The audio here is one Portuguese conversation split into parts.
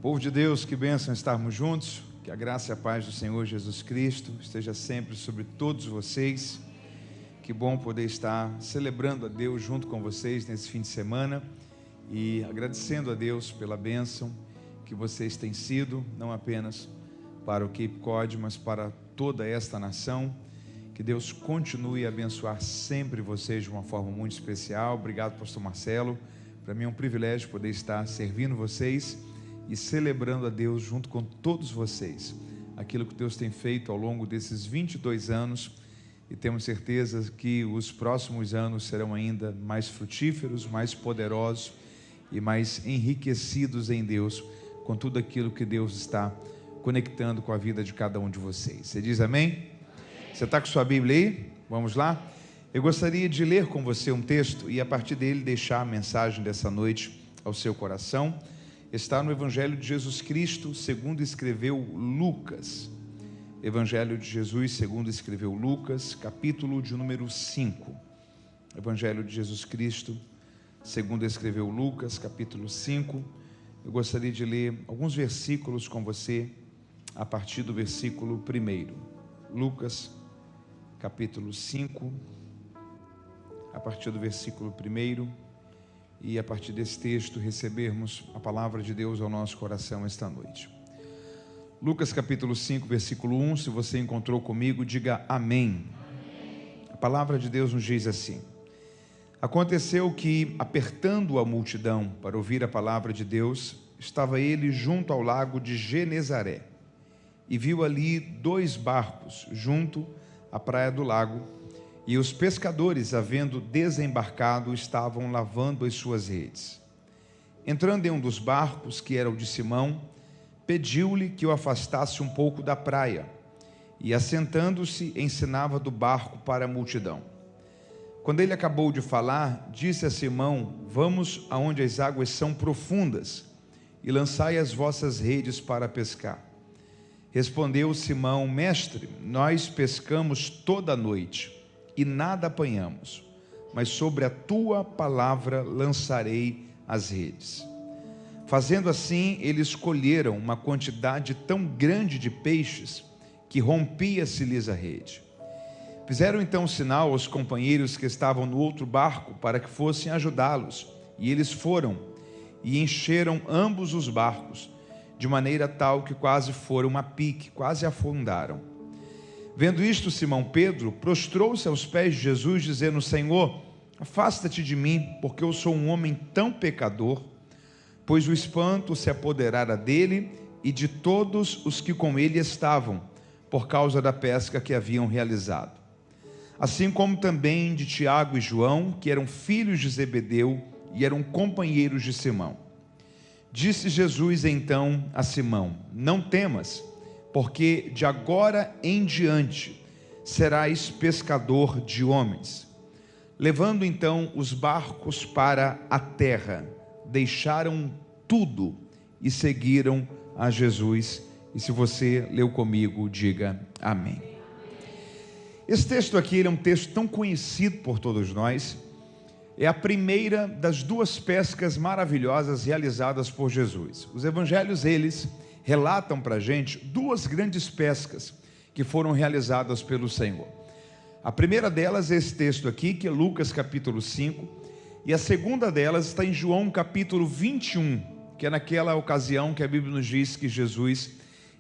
Povo de Deus, que bênção estarmos juntos, que a graça e a paz do Senhor Jesus Cristo esteja sempre sobre todos vocês. Que bom poder estar celebrando a Deus junto com vocês nesse fim de semana e agradecendo a Deus pela bênção que vocês têm sido, não apenas para o Cape Cod, mas para toda esta nação. Que Deus continue a abençoar sempre vocês de uma forma muito especial. Obrigado, pastor Marcelo. Para mim é um privilégio poder estar servindo vocês e celebrando a Deus junto com todos vocês, aquilo que Deus tem feito ao longo desses 22 anos, e temos certeza que os próximos anos serão ainda mais frutíferos, mais poderosos e mais enriquecidos em Deus, com tudo aquilo que Deus está conectando com a vida de cada um de vocês. Você diz amém? Você está com sua Bíblia aí? Vamos lá? Eu gostaria de ler com você um texto e a partir dele deixar a mensagem dessa noite ao seu coração. Está no Evangelho de Jesus Cristo, segundo escreveu Lucas. Evangelho de Jesus, segundo escreveu Lucas, capítulo de número 5. Evangelho de Jesus Cristo, segundo escreveu Lucas, capítulo 5. Eu gostaria de ler alguns versículos com você, a partir do versículo 1. Lucas, capítulo 5, a partir do versículo 1. E a partir desse texto recebermos a palavra de Deus ao nosso coração esta noite. Lucas capítulo 5, versículo 1, se você encontrou comigo, diga amém. A palavra de Deus nos diz assim: Aconteceu que, apertando a multidão para ouvir a palavra de Deus, estava ele junto ao lago de Genezaré, e viu ali 2 barcos junto à praia do lago, e os pescadores, havendo desembarcado, estavam lavando as suas redes. Entrando em um dos barcos, que era o de Simão, pediu-lhe que o afastasse um pouco da praia, e assentando-se, ensinava do barco para a multidão. Quando ele acabou de falar, disse a Simão: Vamos aonde as águas são profundas, e lançai as vossas redes para pescar. Respondeu Simão: Mestre, nós pescamos toda a noite, e nada apanhamos, mas sobre a tua palavra lançarei as redes. Fazendo assim, eles colheram uma quantidade tão grande de peixes, que rompia-se-lhes a rede. Fizeram então sinal aos companheiros que estavam no outro barco, para que fossem ajudá-los, e eles foram, e encheram ambos os barcos, de maneira tal que quase foram a pique, quase afundaram. Vendo isto, Simão Pedro prostrou-se aos pés de Jesus, dizendo: Senhor, afasta-te de mim, porque eu sou um homem tão pecador. Pois o espanto se apoderara dele e de todos os que com ele estavam, por causa da pesca que haviam realizado. Assim como também de Tiago e João, que eram filhos de Zebedeu e eram companheiros de Simão. Disse Jesus então a Simão: Não temas, porque de agora em diante serás pescador de homens. Levando então os barcos para a terra, deixaram tudo e seguiram a Jesus. E se você leu comigo, diga amém. Esse texto aqui, ele é um texto tão conhecido por todos nós. É a primeira das 2 pescas maravilhosas realizadas por Jesus. Os evangelhos, eles relatam para a gente 2 grandes pescas que foram realizadas pelo Senhor. A primeira delas é esse texto aqui, que é Lucas capítulo 5, e a segunda delas está em João capítulo 21, que é naquela ocasião que a Bíblia nos diz que Jesus,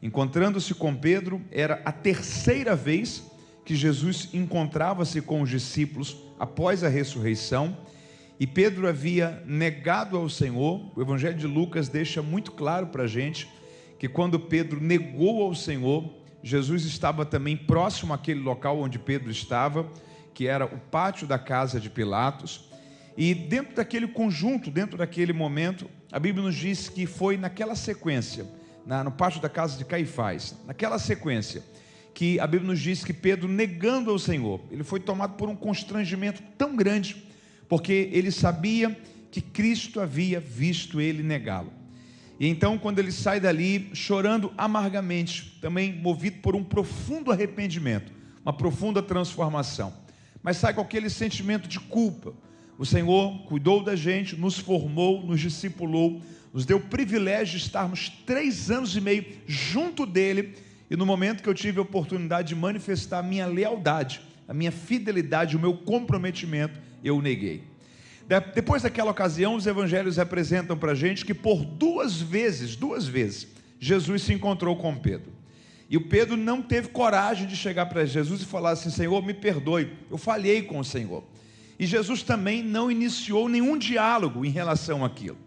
encontrando-se com Pedro, era a 3ª vez que Jesus encontrava-se com os discípulos após a ressurreição, e Pedro havia negado ao Senhor. O Evangelho de Lucas deixa muito claro para a gente que quando Pedro negou ao Senhor, Jesus estava também próximo àquele local onde Pedro estava, que era o pátio da casa de Pilatos, e dentro daquele conjunto, dentro daquele momento, a Bíblia nos diz que foi naquela sequência, no pátio da casa de Caifás, naquela sequência, que a Bíblia nos diz que Pedro, negando ao Senhor, ele foi tomado por um constrangimento tão grande, porque ele sabia que Cristo havia visto ele negá-lo. E então, quando ele sai dali chorando amargamente, também movido por um profundo arrependimento, uma profunda transformação, mas sai com aquele sentimento de culpa, o Senhor cuidou da gente, nos formou, nos discipulou, nos deu o privilégio de estarmos 3 anos e meio junto dele, e no momento que eu tive a oportunidade de manifestar a minha lealdade, a minha fidelidade, o meu comprometimento, eu o neguei. Depois daquela ocasião, os evangelhos representam para a gente que por duas vezes, Jesus se encontrou com Pedro. E o Pedro não teve coragem de chegar para Jesus e falar assim: Senhor, me perdoe, eu falhei com o Senhor. E Jesus também não iniciou nenhum diálogo em relação àquilo.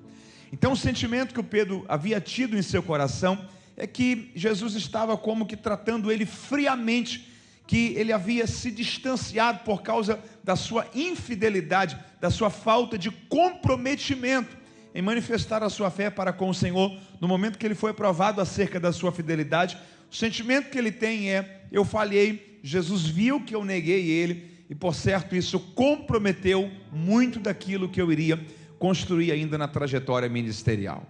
Então o sentimento que o Pedro havia tido em seu coração é que Jesus estava como que tratando ele friamente, que ele havia se distanciado por causa da sua infidelidade, da sua falta de comprometimento em manifestar a sua fé para com o Senhor. No momento que ele foi provado acerca da sua fidelidade, o sentimento que ele tem é: eu falhei, Jesus viu que eu neguei ele, e por certo isso comprometeu muito daquilo que eu iria construir ainda na trajetória ministerial.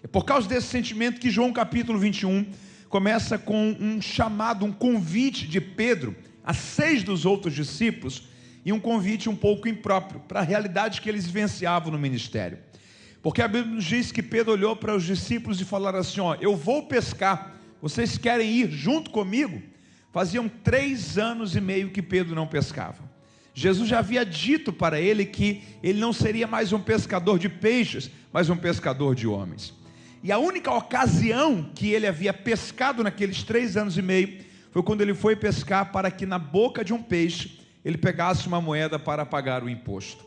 É por causa desse sentimento que João capítulo 21 começa com um chamado, um convite de Pedro a 6 dos outros discípulos, e um convite um pouco impróprio para a realidade que eles vivenciavam no ministério. Porque a Bíblia nos diz que Pedro olhou para os discípulos e falou assim: ó, eu vou pescar, vocês querem ir junto comigo? Faziam 3 anos e meio que Pedro não pescava. Jesus já havia dito para ele que ele não seria mais um pescador de peixes, mas um pescador de homens. E a única ocasião que ele havia pescado naqueles 3 anos e meio foi quando ele foi pescar para que na boca de um peixe ele pegasse uma moeda para pagar o imposto.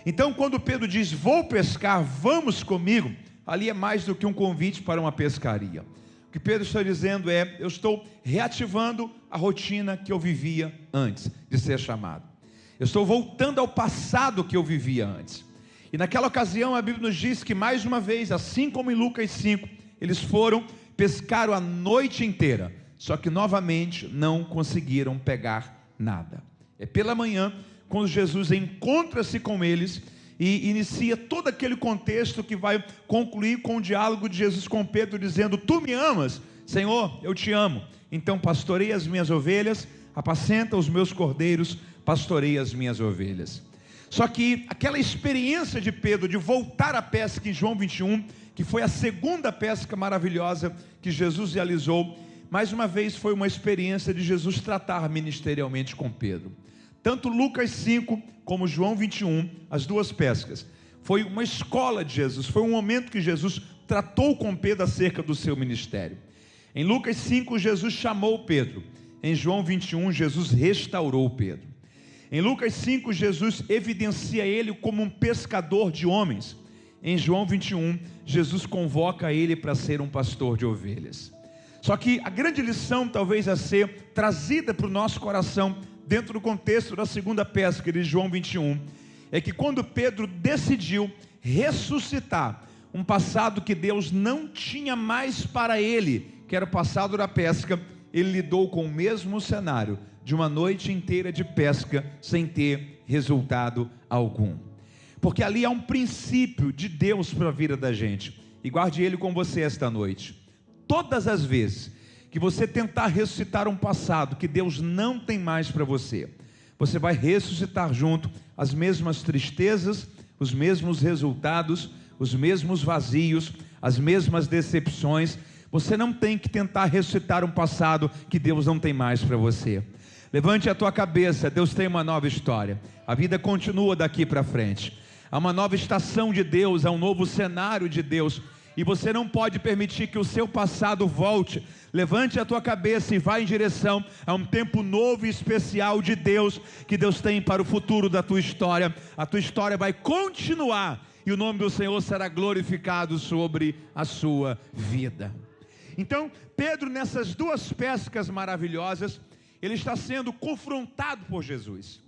Então, quando Pedro diz: vou pescar, vamos comigo, ali é mais do que um convite para uma pescaria. O que Pedro está dizendo é: eu estou reativando a rotina que eu vivia antes de ser chamado. Eu estou voltando ao passado que eu vivia antes. E naquela ocasião a Bíblia nos diz que mais uma vez, assim como em Lucas 5, eles foram, pescaram a noite inteira, só que novamente não conseguiram pegar nada. É pela manhã, quando Jesus encontra-se com eles e inicia todo aquele contexto que vai concluir com o diálogo de Jesus com Pedro, dizendo: tu me amas? Senhor, eu te amo. Então pastoreia as minhas ovelhas, apacenta os meus cordeiros, pastoreia as minhas ovelhas. Só que aquela experiência de Pedro de voltar à pesca em João 21, que foi a segunda pesca maravilhosa que Jesus realizou, mais uma vez foi uma experiência de Jesus tratar ministerialmente com Pedro. Tanto Lucas 5 como João 21, as duas pescas, foi uma escola de Jesus, foi um momento que Jesus tratou com Pedro acerca do seu ministério. Em Lucas 5, Jesus chamou Pedro. Em João 21, Jesus restaurou Pedro. Em Lucas 5, Jesus evidencia ele como um pescador de homens. Em João 21, Jesus convoca ele para ser um pastor de ovelhas. Só que a grande lição talvez a ser trazida para o nosso coração, dentro do contexto da segunda pesca de João 21, é que quando Pedro decidiu ressuscitar um passado que Deus não tinha mais para ele, que era o passado da pesca, ele lidou com o mesmo cenário de uma noite inteira de pesca sem ter resultado algum. Porque ali há um princípio de Deus para a vida da gente, e guarde ele com você esta noite. Todas as vezes que você tentar ressuscitar um passado que Deus não tem mais para você, você vai ressuscitar junto as mesmas tristezas, os mesmos resultados, os mesmos vazios, as mesmas decepções. Você não tem que tentar ressuscitar um passado que Deus não tem mais para você. Levante a tua cabeça, Deus tem uma nova história. A vida continua daqui para frente. Há uma nova estação de Deus, há um novo cenário de Deus. E você não pode permitir que o seu passado volte. Levante a tua cabeça e vá em direção a um tempo novo e especial de Deus, que Deus tem para o futuro da tua história. A tua história vai continuar, e o nome do Senhor será glorificado sobre a sua vida. Então, Pedro, nessas duas pescas maravilhosas, ele está sendo confrontado por Jesus.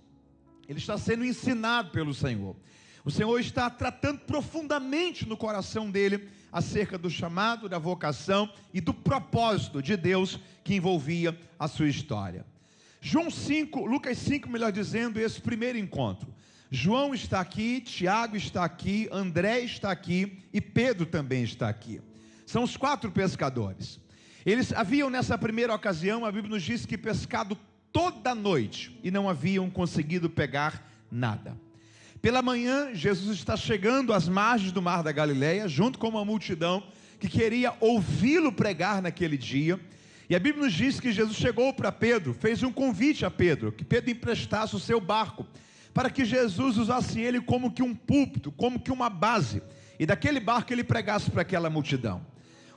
Ele está sendo ensinado pelo Senhor. O Senhor está tratando profundamente no coração dele acerca do chamado, da vocação e do propósito de Deus que envolvia a sua história. Lucas 5, melhor dizendo, esse primeiro encontro. João está aqui, Tiago está aqui, André está aqui e Pedro também está aqui. São os 4 pescadores. Eles haviam nessa primeira ocasião, a Bíblia nos diz que pescado toda a noite e não haviam conseguido pegar nada. Pela manhã, Jesus está chegando às margens do mar da Galileia, junto com uma multidão que queria ouvi-lo pregar naquele dia. E a Bíblia nos diz que Jesus chegou para Pedro, fez um convite a Pedro, que Pedro emprestasse o seu barco, para que Jesus usasse ele como que um púlpito, como que uma base, e daquele barco ele pregasse para aquela multidão.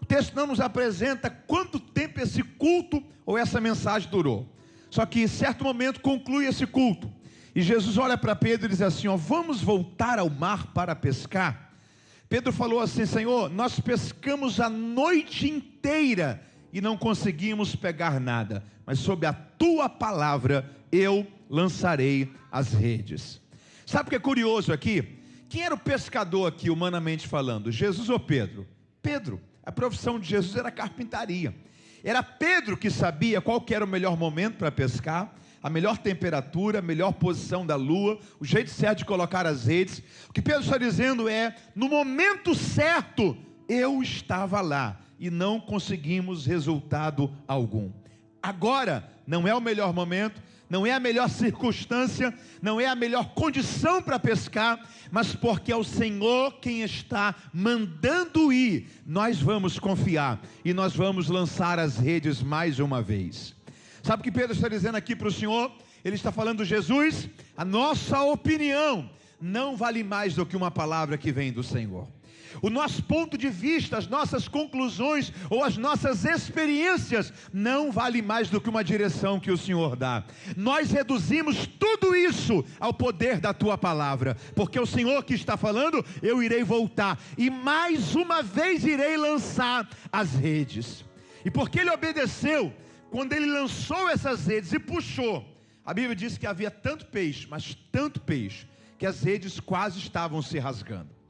O texto não nos apresenta quanto tempo esse culto ou essa mensagem durou, só que em certo momento conclui esse culto, e Jesus olha para Pedro e diz assim, vamos voltar ao mar para pescar? Pedro falou assim, Senhor, nós pescamos a noite inteira, e não conseguimos pegar nada, mas sob a tua palavra eu lançarei as redes. Sabe o que é curioso aqui? Quem era o pescador aqui, humanamente falando? Jesus ou Pedro? Pedro. A profissão de Jesus era carpintaria. Era Pedro que sabia qual que era o melhor momento para pescar, a melhor temperatura, a melhor posição da lua, o jeito certo de colocar as redes. O que Pedro está dizendo é, no momento certo, eu estava lá, e não conseguimos resultado algum. Agora não é o melhor momento, não é a melhor circunstância, não é a melhor condição para pescar, mas porque é o Senhor quem está mandando ir, nós vamos confiar, e nós vamos lançar as redes mais uma vez. Sabe o que Pedro está dizendo aqui para o Senhor? Ele está falando, Jesus, a nossa opinião não vale mais do que uma palavra que vem do Senhor. O nosso ponto de vista, as nossas conclusões ou as nossas experiências não vale mais do que uma direção que o Senhor dá. Nós reduzimos tudo isso ao poder da tua palavra, porque o Senhor que está falando, eu irei voltar e mais uma vez irei lançar as redes. E porque ele obedeceu, quando ele lançou essas redes e puxou, a Bíblia diz que havia tanto peixe, mas tanto peixe, que as redes quase estavam se rasgando.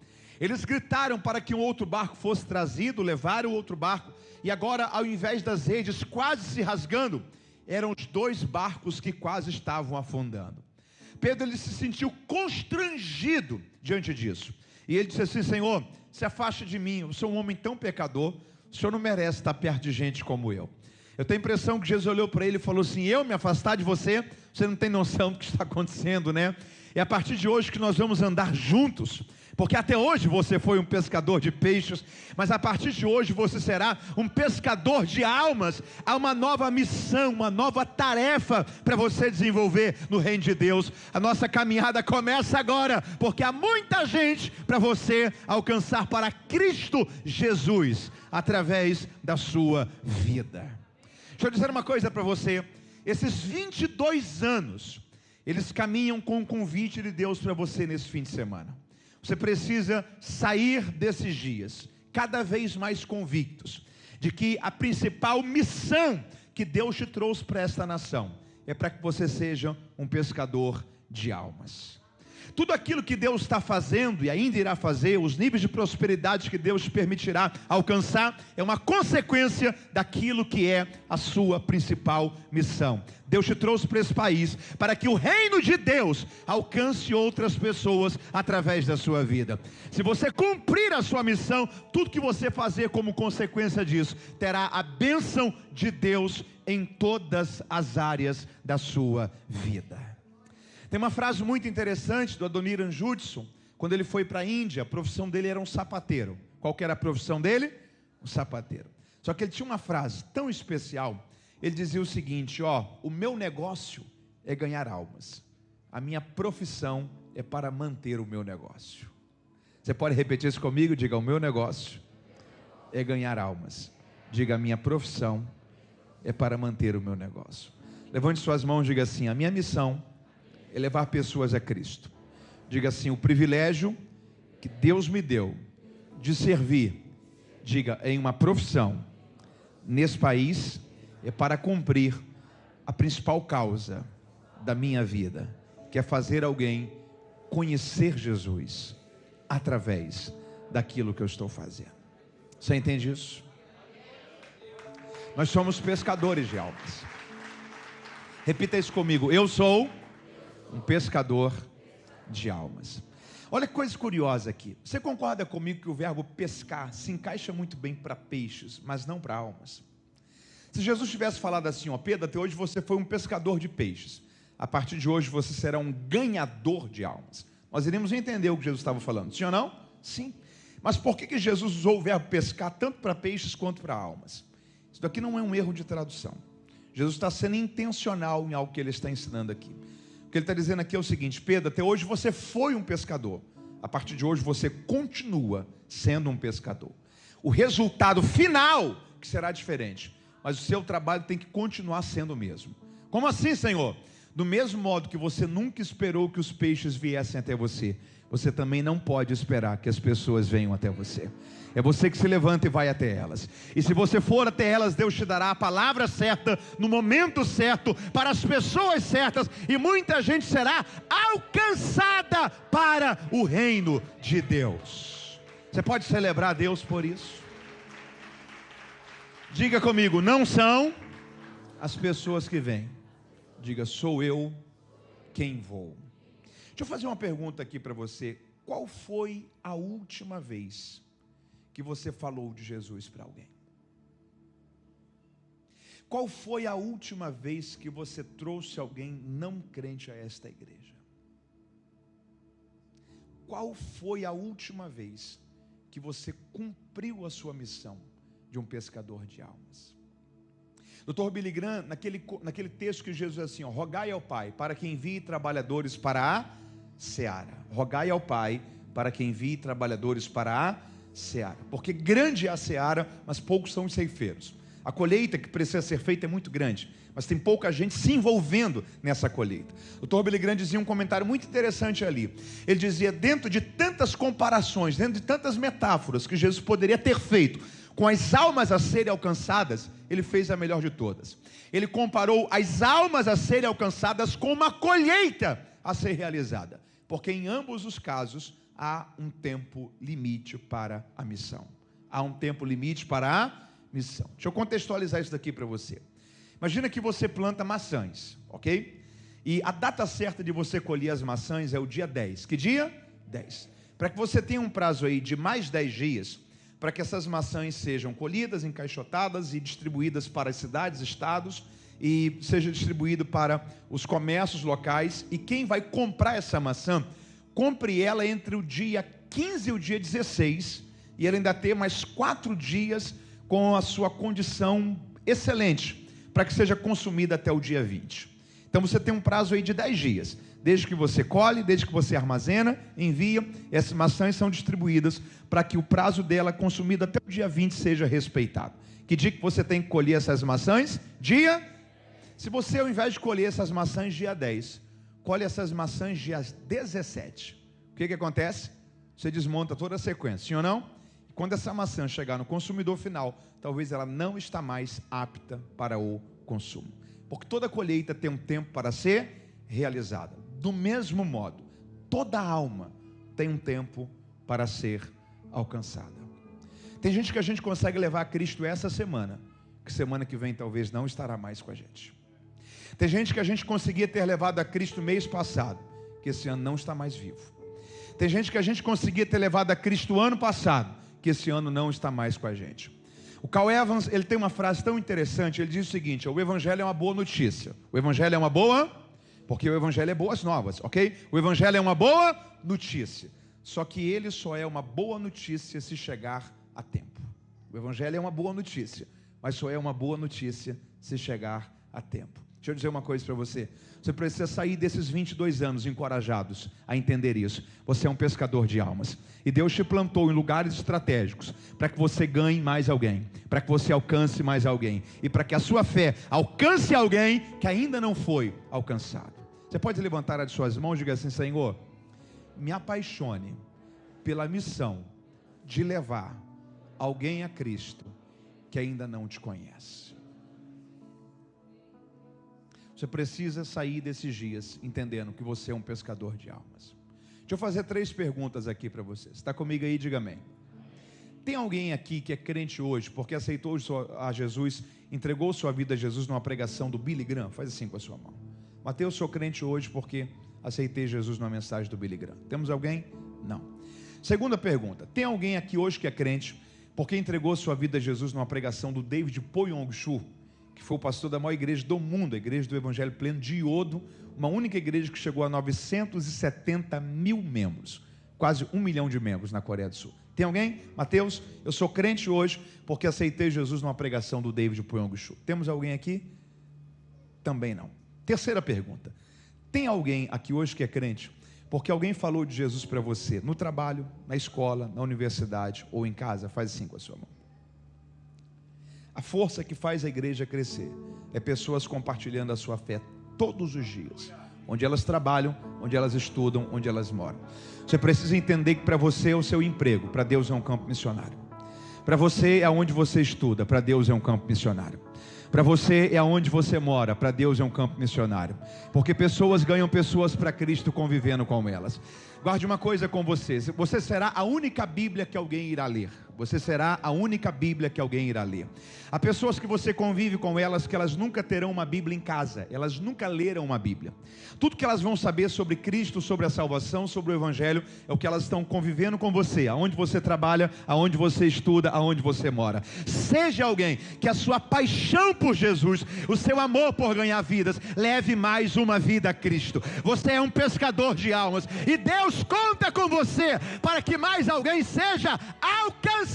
Eles gritaram para que um outro barco fosse trazido, levaram o outro barco, e agora, ao invés das redes quase se rasgando, eram os dois barcos que quase estavam afundando. Pedro, ele se sentiu constrangido diante disso, e ele disse assim, Senhor, se afaste de mim, eu sou um homem tão pecador, o Senhor não merece estar perto de gente como eu. Eu tenho a impressão que Jesus olhou para ele e falou assim, eu me afastar de você? Você não tem noção do que está acontecendo, né? É a partir de hoje que nós vamos andar juntos, porque até hoje você foi um pescador de peixes, mas a partir de hoje você será um pescador de almas. Há uma nova missão, uma nova tarefa para você desenvolver no reino de Deus. A nossa caminhada começa agora, porque há muita gente para você alcançar para Cristo Jesus, através da sua vida. Deixa eu dizer uma coisa para você, esses 22 anos, eles caminham com um convite de Deus para você nesse fim de semana. Você precisa sair desses dias, cada vez mais convictos, de que a principal missão que Deus te trouxe para esta nação, é para que você seja um pescador de almas. Tudo aquilo que Deus está fazendo e ainda irá fazer, os níveis de prosperidade que Deus te permitirá alcançar, é uma consequência daquilo que é a sua principal missão. Deus te trouxe para esse país, para que o reino de Deus alcance outras pessoas através da sua vida. Se você cumprir a sua missão, tudo que você fazer como consequência disso, terá a bênção de Deus em todas as áreas da sua vida. Tem uma frase muito interessante do Adoniram Judson, quando ele foi para a Índia, a profissão dele era um sapateiro. Qual que era a profissão dele? Um sapateiro. Só que ele tinha uma frase tão especial, ele dizia o seguinte, o meu negócio é ganhar almas, a minha profissão é para manter o meu negócio. Você pode repetir isso comigo? Diga, o meu negócio é ganhar almas. Diga, a minha profissão é para manter o meu negócio. Levante suas mãos e diga assim, a minha missão é levar pessoas a Cristo. Diga assim, o privilégio que Deus me deu de servir, diga, em uma profissão nesse país, é para cumprir a principal causa da minha vida, que é fazer alguém conhecer Jesus através daquilo que eu estou fazendo. Você entende isso? Nós somos pescadores de almas. Repita isso comigo, eu sou um pescador de almas. Olha que coisa curiosa aqui. Você concorda comigo que o verbo pescar se encaixa muito bem para peixes, mas não para almas? Se Jesus tivesse falado assim, Pedro, até hoje você foi um pescador de peixes, a partir de hoje você será um ganhador de almas. Nós iríamos entender o que Jesus estava falando, sim ou não? Sim. Mas por que Jesus usou o verbo pescar tanto para peixes quanto para almas? Isso daqui não é um erro de tradução. Jesus está sendo intencional em algo que ele está ensinando aqui. O que ele está dizendo aqui é o seguinte: Pedro, até hoje você foi um pescador. A partir de hoje você continua sendo um pescador. O resultado final que será diferente, mas o seu trabalho tem que continuar sendo o mesmo. Como assim, Senhor? Do mesmo modo que você nunca esperou que os peixes viessem até você, você também não pode esperar que as pessoas venham até você. É você que se levanta e vai até elas. E se você for até elas, Deus te dará a palavra certa, no momento certo, para as pessoas certas, e muita gente será alcançada para o reino de Deus. Você pode celebrar a Deus por isso? Diga comigo, não são as pessoas que vêm. Diga, sou eu quem vou. Deixa eu fazer uma pergunta aqui para você. Qual foi a última vez que você falou de Jesus para alguém? Qual foi a última vez que você trouxe alguém não crente a esta igreja? Qual foi a última vez que você cumpriu a sua missão de um pescador de almas? Dr. Billy Graham, naquele texto que Jesus diz assim, ó, rogai ao Pai para que envie trabalhadores para a seara. Rogai ao Pai para que envie trabalhadores para a seara. Porque grande é a seara, mas poucos são os ceifeiros. A colheita que precisa ser feita é muito grande, mas tem pouca gente se envolvendo nessa colheita. O Dr. Billy Graham dizia um comentário muito interessante ali. Ele dizia, dentro de tantas comparações, dentro de tantas metáforas que Jesus poderia ter feito com as almas a serem alcançadas, ele fez a melhor de todas. Ele comparou as almas a serem alcançadas com uma colheita a ser realizada, porque em ambos os casos há um tempo limite para a missão. Há um tempo limite para a missão. Deixa eu contextualizar isso daqui para você. Imagina que você planta maçãs, ok? E a data certa de você colher as maçãs é o dia 10. Que dia? 10. Para que você tenha um prazo aí de mais 10 dias, para que essas maçãs sejam colhidas, encaixotadas e distribuídas para as cidades, estados, e seja distribuído para os comércios locais, e quem vai comprar essa maçã, compre ela entre o dia 15 e o dia 16, e ela ainda ter mais 4 dias com a sua condição excelente, para que seja consumida até o dia 20. Então você tem um prazo aí de 10 dias, desde que você colhe, desde que você armazena, envia, essas maçãs são distribuídas para que o prazo dela consumida até o dia 20 seja respeitado. Que dia que você tem que colher essas maçãs? Dia. Se você, ao invés de colher essas maçãs dia 10, colhe essas maçãs dia 17, o que acontece? Você desmonta toda a sequência, sim ou não? Quando essa maçã chegar no consumidor final, talvez ela não está mais apta para o consumo, porque toda colheita tem um tempo para ser realizada. Do mesmo modo, toda alma tem um tempo para ser alcançada. Tem gente que a gente consegue levar a Cristo essa semana, que semana que vem talvez não estará mais com a gente. Tem gente que a gente conseguia ter levado a Cristo mês passado, que esse ano não está mais vivo. Tem gente que a gente conseguia ter levado a Cristo ano passado, que esse ano não está mais com a gente. O Carl Evans, ele tem uma frase tão interessante, ele diz o seguinte: o Evangelho é uma boa notícia. O Evangelho é uma boa, porque o Evangelho é boas novas, ok? O Evangelho é uma boa notícia, só que ele só é uma boa notícia se chegar a tempo. O Evangelho é uma boa notícia, mas só é uma boa notícia se chegar a tempo. Deixa eu dizer uma coisa para você. Você precisa sair desses 22 anos encorajados a entender isso. Você é um pescador de almas. E Deus te plantou em lugares estratégicos para que você ganhe mais alguém, para que você alcance mais alguém, e para que a sua fé alcance alguém que ainda não foi alcançado. Você pode levantar as suas mãos e dizer assim: Senhor, me apaixone pela missão de levar alguém a Cristo que ainda não te conhece. Você precisa sair desses dias entendendo que você é um pescador de almas. Deixa eu fazer 3 perguntas aqui para você. Você está comigo aí? Diga amém. Tem alguém aqui que é crente hoje porque aceitou a Jesus, entregou sua vida a Jesus numa pregação do Billy Graham? Faz assim com a sua mão. Mateus, sou crente hoje porque aceitei Jesus numa mensagem do Billy Graham. Temos alguém? Não. Segunda pergunta. Tem alguém aqui hoje que é crente porque entregou sua vida a Jesus numa pregação do David Po Yong Cho, que foi o pastor da maior igreja do mundo, a igreja do Evangelho Pleno de Iodo, uma única igreja que chegou a 970 mil membros, quase 1 milhão de membros na Coreia do Sul. Tem alguém? Mateus, eu sou crente hoje porque aceitei Jesus numa pregação do David Puyongu-Cho. Temos alguém aqui? Também não. Terceira pergunta: tem alguém aqui hoje que é crente porque alguém falou de Jesus para você, no trabalho, na escola, na universidade ou em casa? Faz assim com a sua mão. A força que faz a igreja crescer é pessoas compartilhando a sua fé todos os dias, onde elas trabalham, onde elas estudam, onde elas moram. Você precisa entender que para você é o seu emprego, para Deus é um campo missionário. Para você é onde você estuda, para Deus é um campo missionário. Para você é onde você mora, para Deus é um campo missionário. Porque pessoas ganham pessoas para Cristo convivendo com elas. Guarde uma coisa com você: você será a única Bíblia que alguém irá ler. Você será a única Bíblia que alguém irá ler. Há pessoas que você convive com elas que elas nunca terão uma Bíblia em casa, elas nunca leram uma Bíblia. Tudo que elas vão saber sobre Cristo, sobre a salvação, sobre o Evangelho, é o que elas estão convivendo com você, aonde você trabalha, aonde você estuda, aonde você mora. Seja alguém que a sua paixão por Jesus, o seu amor por ganhar vidas, leve mais uma vida a Cristo. Você é um pescador de almas e Deus conta com você para que mais alguém seja alcançado.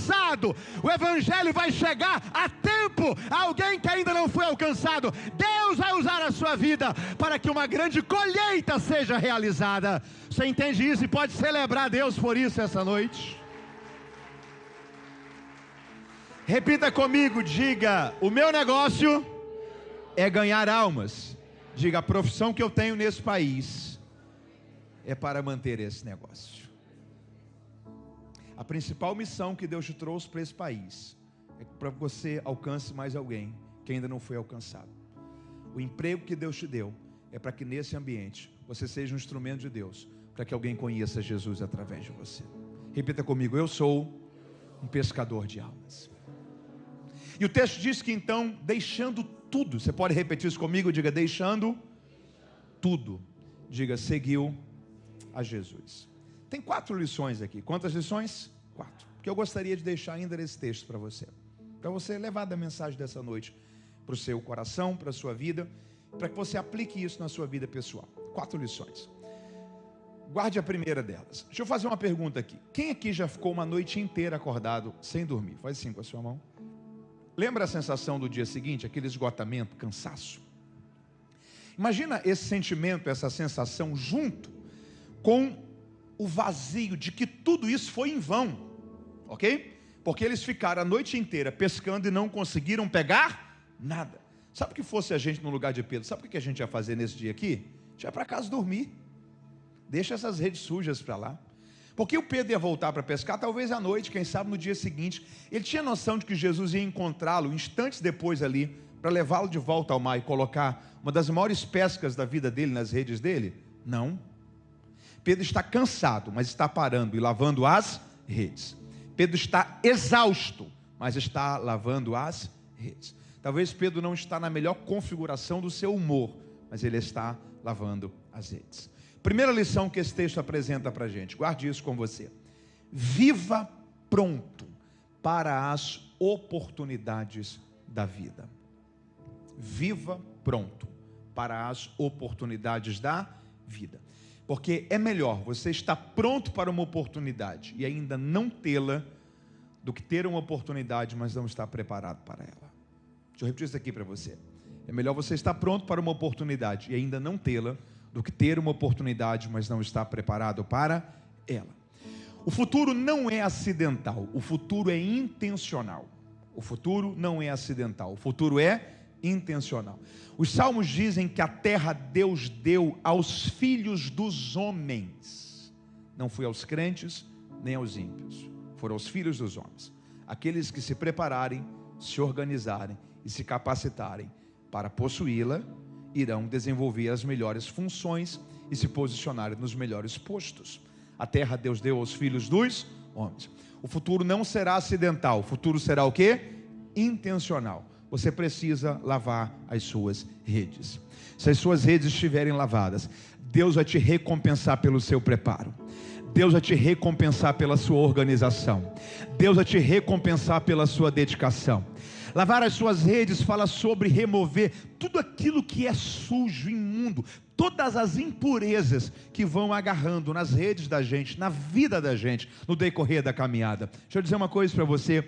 O Evangelho vai chegar a tempo a alguém que ainda não foi alcançado. Deus vai usar a sua vida para que uma grande colheita seja realizada. Você entende isso e pode celebrar Deus por isso essa noite? Repita comigo, diga: o meu negócio é ganhar almas. Diga: a profissão que eu tenho nesse país é para manter esse negócio. A principal missão que Deus te trouxe para esse país é para que você alcance mais alguém que ainda não foi alcançado. O emprego que Deus te deu é para que nesse ambiente você seja um instrumento de Deus, para que alguém conheça Jesus através de você. Repita comigo: eu sou um pescador de almas. E o texto diz que então, deixando tudo, você pode repetir isso comigo? Diga: deixando tudo. Diga: seguiu a Jesus. Tem 4 lições aqui. Quantas lições? 4. Que eu gostaria de deixar ainda nesse texto para você levar da mensagem dessa noite para o seu coração, para a sua vida, para que você aplique isso na sua vida pessoal. 4 lições. Guarde a primeira delas. Deixa eu fazer uma pergunta aqui. Quem aqui já ficou uma noite inteira acordado sem dormir? Faz assim com a sua mão. Lembra a sensação do dia seguinte, aquele esgotamento, cansaço? Imagina esse sentimento, essa sensação junto com o vazio de que tudo isso foi em vão, ok? Porque eles ficaram a noite inteira pescando e não conseguiram pegar nada. Sabe o que fosse a gente no lugar de Pedro? Sabe o que a gente ia fazer nesse dia aqui? A gente ia para casa dormir. Deixa essas redes sujas para lá. Porque o Pedro ia voltar para pescar, talvez à noite, quem sabe no dia seguinte. Ele tinha noção de que Jesus ia encontrá-lo instantes depois ali, para levá-lo de volta ao mar e colocar uma das maiores pescas da vida dele nas redes dele? Não. Pedro está cansado, mas está parando e lavando as redes. Pedro está exausto, mas está lavando as redes. Talvez Pedro não está na melhor configuração do seu humor, mas ele está lavando as redes. Primeira lição que esse texto apresenta para a gente, guarde isso com você: viva pronto para as oportunidades da vida. Viva pronto para as oportunidades da vida. Porque é melhor você estar pronto para uma oportunidade e ainda não tê-la, do que ter uma oportunidade, mas não estar preparado para ela. Deixa eu repetir isso aqui para você. É melhor você estar pronto para uma oportunidade e ainda não tê-la, do que ter uma oportunidade, mas não estar preparado para ela. O futuro não é acidental, o futuro é intencional. O futuro não é acidental, o futuro é intencional. Os salmos dizem que a terra Deus deu aos filhos dos homens. Não foi aos crentes, nem aos ímpios. Foram aos filhos dos homens. Aqueles que se prepararem, se organizarem e se capacitarem para possuí-la, irão desenvolver as melhores funções e se posicionarem nos melhores postos. A terra Deus deu aos filhos dos homens. O futuro não será acidental, o futuro será o quê? Intencional. Você precisa lavar as suas redes. Se as suas redes estiverem lavadas, Deus vai te recompensar pelo seu preparo. Deus vai te recompensar pela sua organização. Deus vai te recompensar pela sua dedicação. Lavar as suas redes fala sobre remover tudo aquilo que é sujo, imundo, todas as impurezas que vão agarrando nas redes da gente, na vida da gente, no decorrer da caminhada. Deixa eu dizer uma coisa para você.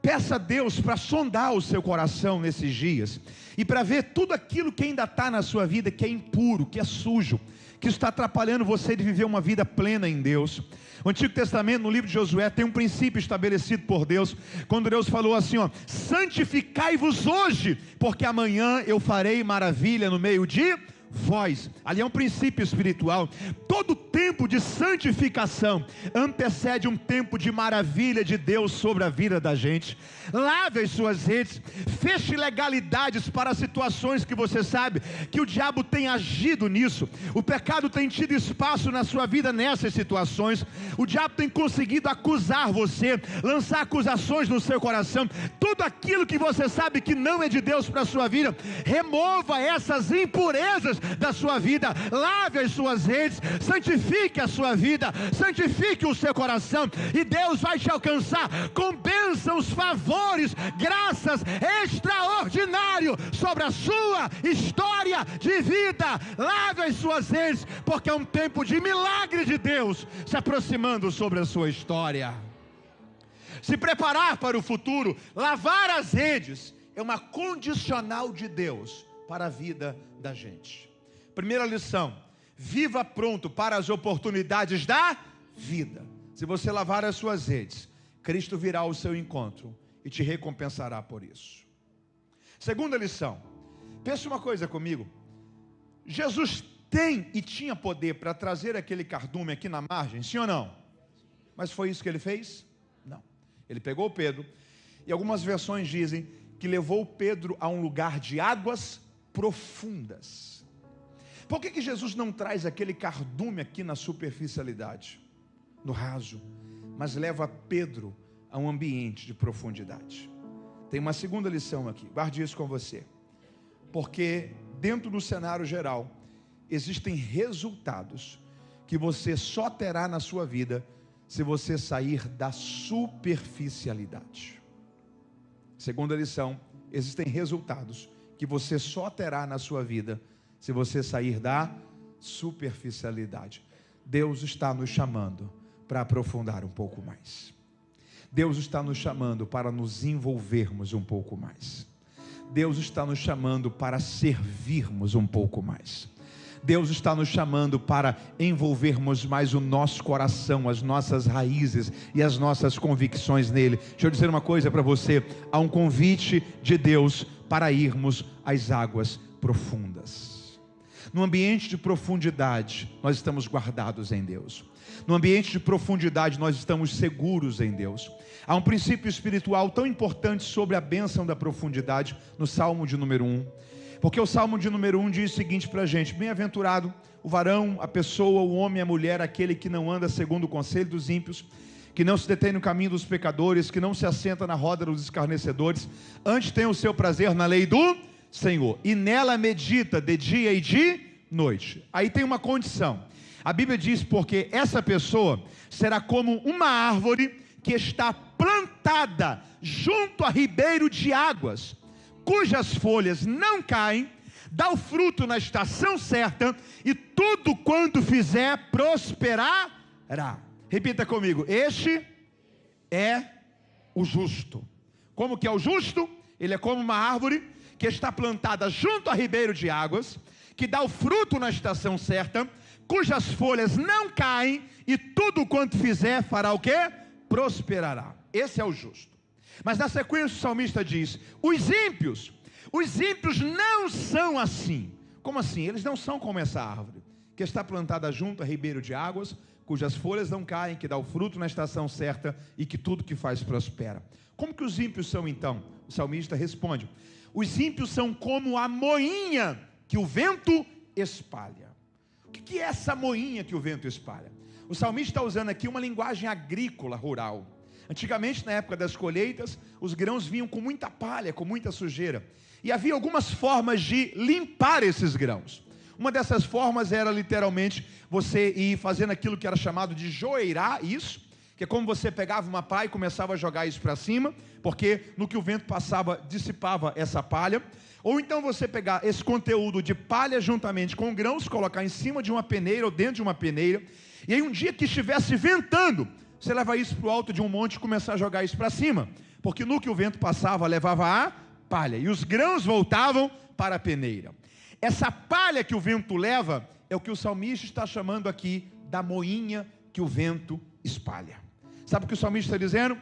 Peça a Deus para sondar o seu coração nesses dias e para ver tudo aquilo que ainda está na sua vida, que é impuro, que é sujo, que está atrapalhando você de viver uma vida plena em Deus. O Antigo Testamento, no livro de Josué, tem um princípio estabelecido por Deus, quando Deus falou assim, santificai-vos hoje, porque amanhã eu farei maravilha no meio de vós. Ali é um princípio espiritual. Todo tempo de santificação antecede um tempo de maravilha de Deus sobre a vida da gente. Lave as suas redes, feche legalidades para situações que você sabe que o diabo tem agido nisso. O pecado tem tido espaço na sua vida nessas situações. O diabo tem conseguido acusar você, lançar acusações no seu coração. Tudo aquilo que você sabe que não é de Deus para a sua vida, remova essas impurezas da sua vida. Lave as suas redes, santifique a sua vida, santifique o seu coração, e Deus vai te alcançar com bênçãos, favores, graças extraordinárias sobre a sua história de vida. Lave as suas redes, porque é um tempo de milagre de Deus se aproximando sobre a sua história. Se preparar para o futuro, lavar as redes, é uma condicional de Deus para a vida da gente. Primeira lição: viva pronto para as oportunidades da vida. Se você lavar as suas redes, Cristo virá ao seu encontro e te recompensará por isso. Segunda lição: pense uma coisa comigo. Jesus tem e tinha poder para trazer aquele cardume aqui na margem, sim ou não? Mas foi isso que ele fez? Não. Ele pegou Pedro, e algumas versões dizem que levou Pedro a um lugar de águas profundas. Por que Jesus não traz aquele cardume aqui na superficialidade, no raso, mas leva Pedro a um ambiente de profundidade? Tem uma segunda lição aqui, guarde isso com você. Porque dentro do cenário geral, existem resultados que você só terá na sua vida se você sair da superficialidade. Segunda lição: existem resultados que você só terá na sua vida se você sair da superficialidade. Deus está nos chamando para aprofundar um pouco mais. Deus está nos chamando para nos envolvermos um pouco mais. Deus está nos chamando para servirmos um pouco mais. Deus está nos chamando para envolvermos mais o nosso coração, as nossas raízes e as nossas convicções nele. Deixa eu dizer uma coisa para você: há um convite de Deus para irmos às águas profundas. No ambiente de profundidade, nós estamos guardados em Deus. No ambiente de profundidade, nós estamos seguros em Deus. Há um princípio espiritual tão importante sobre a bênção da profundidade no Salmo de número 1. Porque o Salmo de número 1 diz o seguinte para a gente: bem-aventurado o varão, a pessoa, o homem, a mulher, aquele que não anda segundo o conselho dos ímpios, que não se detém no caminho dos pecadores, que não se assenta na roda dos escarnecedores, antes tem o seu prazer na lei do Senhor, e nela medita de dia e de noite. Aí tem uma condição. A Bíblia diz: porque essa pessoa será como uma árvore que está plantada junto a ribeiro de águas, cujas folhas não caem, dá o fruto na estação certa, e tudo quanto fizer prosperará. Repita comigo: este é o justo. Como que é o justo? Ele é como uma árvore que está plantada junto a ribeiro de águas, que dá o fruto na estação certa, cujas folhas não caem, e tudo quanto fizer fará o quê? Prosperará. Esse é o justo. Mas na sequência o salmista diz: os ímpios não são assim. Como assim? Eles não são como essa árvore, que está plantada junto a ribeiro de águas, cujas folhas não caem, que dá o fruto na estação certa, e que tudo que faz prospera. Como que os ímpios são então? O salmista responde: os ímpios são como a moinha que o vento espalha. O que é essa moinha que o vento espalha? O salmista está usando aqui uma linguagem agrícola, rural. Antigamente, na época das colheitas, os grãos vinham com muita palha, com muita sujeira, e havia algumas formas de limpar esses grãos. Uma dessas formas era literalmente você ir fazendo aquilo que era chamado de joeirar isso, que é como você pegava uma pá e começava a jogar isso para cima, porque no que o vento passava, dissipava essa palha. Ou então você pegar esse conteúdo de palha juntamente com grãos, colocar em cima de uma peneira ou dentro de uma peneira, e aí um dia que estivesse ventando, você leva isso para o alto de um monte e começar a jogar isso para cima, porque no que o vento passava, levava a palha, e os grãos voltavam para a peneira. Essa palha que o vento leva, é o que o salmista está chamando aqui, da moinha que o vento espalha. Sabe o que o salmista está dizendo?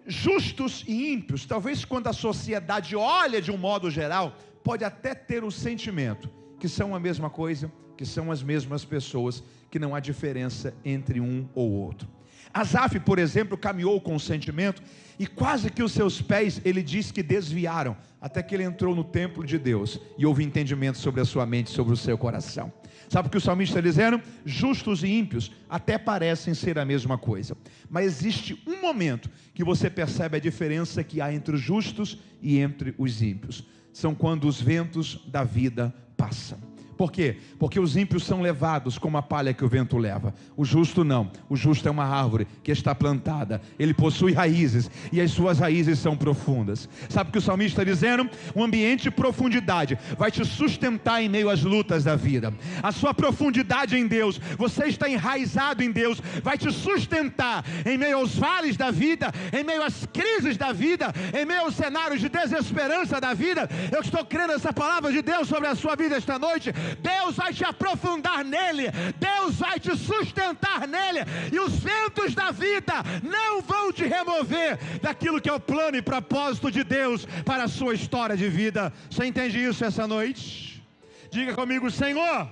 Justos e ímpios, talvez quando a sociedade olha de um modo geral, pode até ter o sentimento que são a mesma coisa, que são as mesmas pessoas, que não há diferença entre um ou outro. Asaf, por exemplo, caminhou com o sentimento, e quase que os seus pés, ele diz que desviaram, até que ele entrou no templo de Deus, e houve entendimento sobre a sua mente, sobre o seu coração. Sabe o que o salmista está dizendo? Justos e ímpios até parecem ser a mesma coisa, mas existe um momento que você percebe a diferença que há entre os justos e entre os ímpios. São quando os ventos da vida passam. Por quê? Porque os ímpios são levados como a palha que o vento leva. O justo não. O justo é uma árvore que está plantada. Ele possui raízes e as suas raízes são profundas. Sabe o que o salmista está dizendo? Um ambiente de profundidade vai te sustentar em meio às lutas da vida. A sua profundidade em Deus, você está enraizado em Deus, vai te sustentar em meio aos vales da vida, em meio às crises da vida, em meio aos cenários de desesperança da vida. Eu estou crendo nessa palavra de Deus sobre a sua vida esta noite. Deus vai te aprofundar nele, Deus vai te sustentar nele, e os ventos da vida não vão te remover daquilo que é o plano e propósito de Deus para a sua história de vida. Você entende isso essa noite? Diga comigo: Senhor,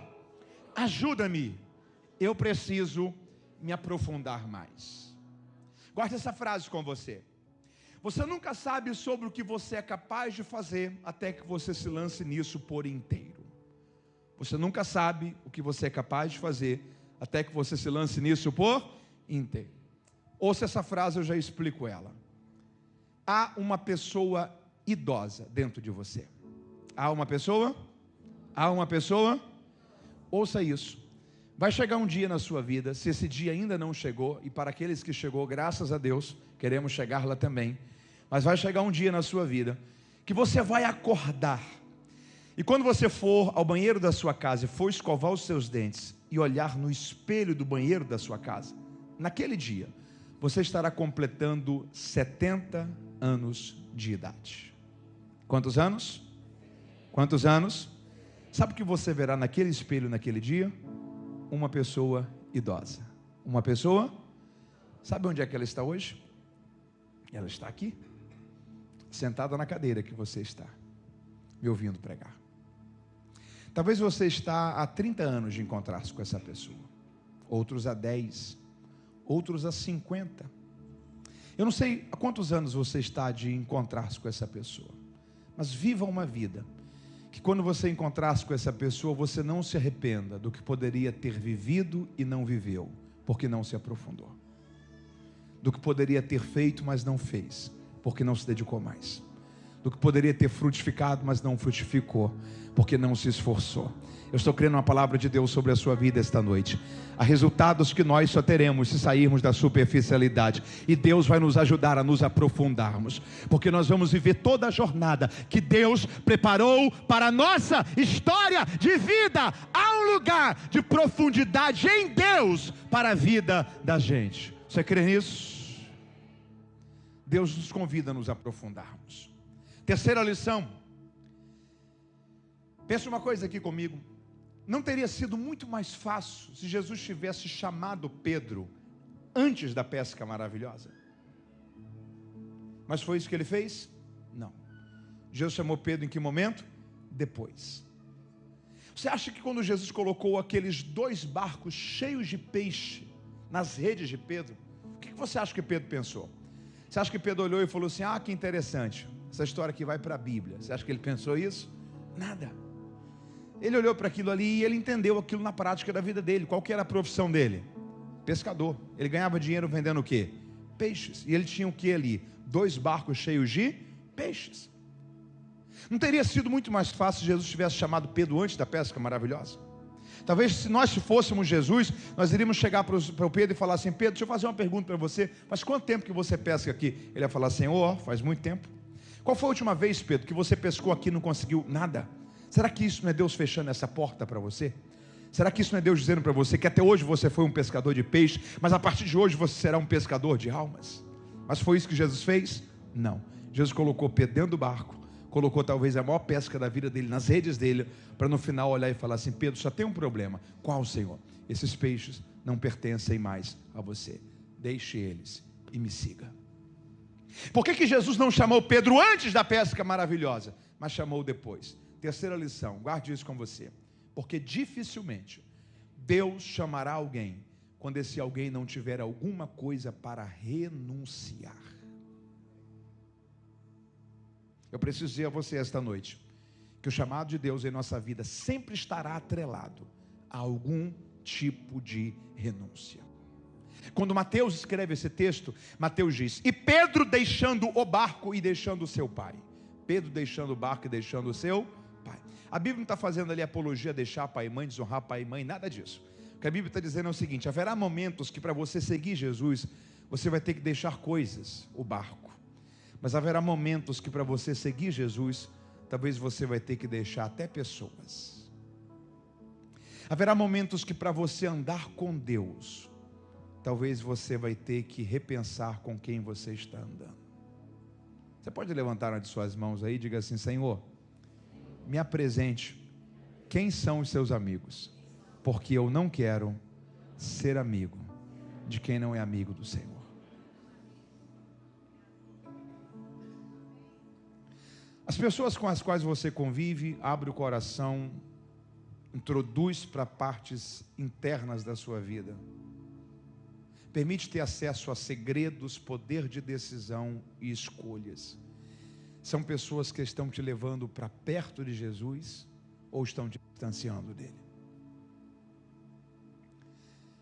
ajuda-me, eu preciso me aprofundar mais. Guarde essa frase com você. Você nunca sabe sobre o que você é capaz de fazer até que você se lance nisso por inteiro. Você nunca sabe o que você é capaz de fazer até que você se lance nisso por inteiro. Ouça essa frase, eu já explico ela. Há uma pessoa idosa dentro de você. Há uma pessoa? Há uma pessoa? Ouça isso. Vai chegar um dia na sua vida, se esse dia ainda não chegou, e para aqueles que chegou, graças a Deus, queremos chegar lá também, mas vai chegar um dia na sua vida, que você vai acordar, e quando você for ao banheiro da sua casa, e for escovar os seus dentes, e olhar no espelho do banheiro da sua casa, naquele dia, você estará completando 70 anos de idade. Quantos anos? Quantos anos? Sabe o que você verá naquele espelho naquele dia? Uma pessoa idosa. Uma pessoa, sabe onde é que ela está hoje? Ela está aqui, sentada na cadeira que você está, me ouvindo pregar. Talvez você está há 30 anos de encontrar-se com essa pessoa, outros há 10, outros há 50. Eu não sei há quantos anos você está de encontrar-se com essa pessoa, mas viva uma vida que quando você encontrar-se com essa pessoa, você não se arrependa do que poderia ter vivido e não viveu, porque não se aprofundou. Do que poderia ter feito, mas não fez, porque não se dedicou mais. Do que poderia ter frutificado, mas não frutificou, porque não se esforçou. Eu estou crendo uma palavra de Deus sobre a sua vida esta noite. Há resultados que nós só teremos se sairmos da superficialidade, e Deus vai nos ajudar a nos aprofundarmos, porque nós vamos viver toda a jornada que Deus preparou para a nossa história de vida. Há um lugar de profundidade em Deus para a vida da gente. Você crê nisso? Deus nos convida a nos aprofundarmos. Terceira lição. Pensa uma coisa aqui comigo. Não teria sido muito mais fácil se Jesus tivesse chamado Pedro antes da pesca maravilhosa? Mas foi isso que ele fez? Não. Jesus chamou Pedro em que momento? Depois. Você acha que quando Jesus colocou aqueles 2 barcos cheios de peixe nas redes de Pedro, o que você acha que Pedro pensou? Você acha que Pedro olhou e falou assim: ah, que interessante, essa história aqui vai para a Bíblia. Você acha que ele pensou isso? Nada. Ele olhou para aquilo ali e ele entendeu aquilo na prática da vida dele. Qual que era a profissão dele? Pescador. Ele ganhava dinheiro vendendo o quê? Peixes. E ele tinha o que ali? 2 barcos cheios de peixes. Não teria sido muito mais fácil se Jesus tivesse chamado Pedro antes da pesca maravilhosa? Talvez se nós fôssemos Jesus, nós iríamos chegar para o Pedro e falar assim: Pedro, deixa eu fazer uma pergunta para você. Faz quanto tempo que você pesca aqui? Ele ia falar: Senhor, faz muito tempo. Qual foi a última vez, Pedro, que você pescou aqui e não conseguiu nada? Será que isso não é Deus fechando essa porta para você? Será que isso não é Deus dizendo para você que até hoje você foi um pescador de peixe, mas a partir de hoje você será um pescador de almas? Mas foi isso que Jesus fez? Não. Jesus colocou Pedro dentro do barco, colocou talvez a maior pesca da vida dele nas redes dele, para no final olhar e falar assim: Pedro, só tem um problema. Qual, Senhor? Esses peixes não pertencem mais a você. Deixe eles e me siga. Por que Jesus não chamou Pedro antes da pesca maravilhosa, mas chamou depois? Terceira lição, guarde isso com você. Porque dificilmente Deus chamará alguém quando esse alguém não tiver alguma coisa para renunciar. Eu preciso dizer a você esta noite que o chamado de Deus em nossa vida sempre estará atrelado a algum tipo de renúncia. Quando Mateus escreve esse texto, Mateus diz: e Pedro deixando o barco e deixando o seu pai. Pedro deixando o barco e deixando o seu pai. A Bíblia não está fazendo ali apologia a deixar pai e mãe, desonrar pai e mãe, nada disso. O que a Bíblia está dizendo é o seguinte: haverá momentos que para você seguir Jesus, você vai ter que deixar coisas, o barco. Mas haverá momentos que para você seguir Jesus, talvez você vai ter que deixar até pessoas. Haverá momentos que para você andar com Deus, talvez você vai ter que repensar com quem você está andando. Você pode levantar uma de suas mãos aí e diga assim: Senhor, me apresente quem são os seus amigos, porque eu não quero ser amigo de quem não é amigo do Senhor. As pessoas com as quais você convive, abre o coração, introduz para partes internas da sua vida, permite ter acesso a segredos, poder de decisão e escolhas. São pessoas que estão te levando para perto de Jesus ou estão te distanciando dele.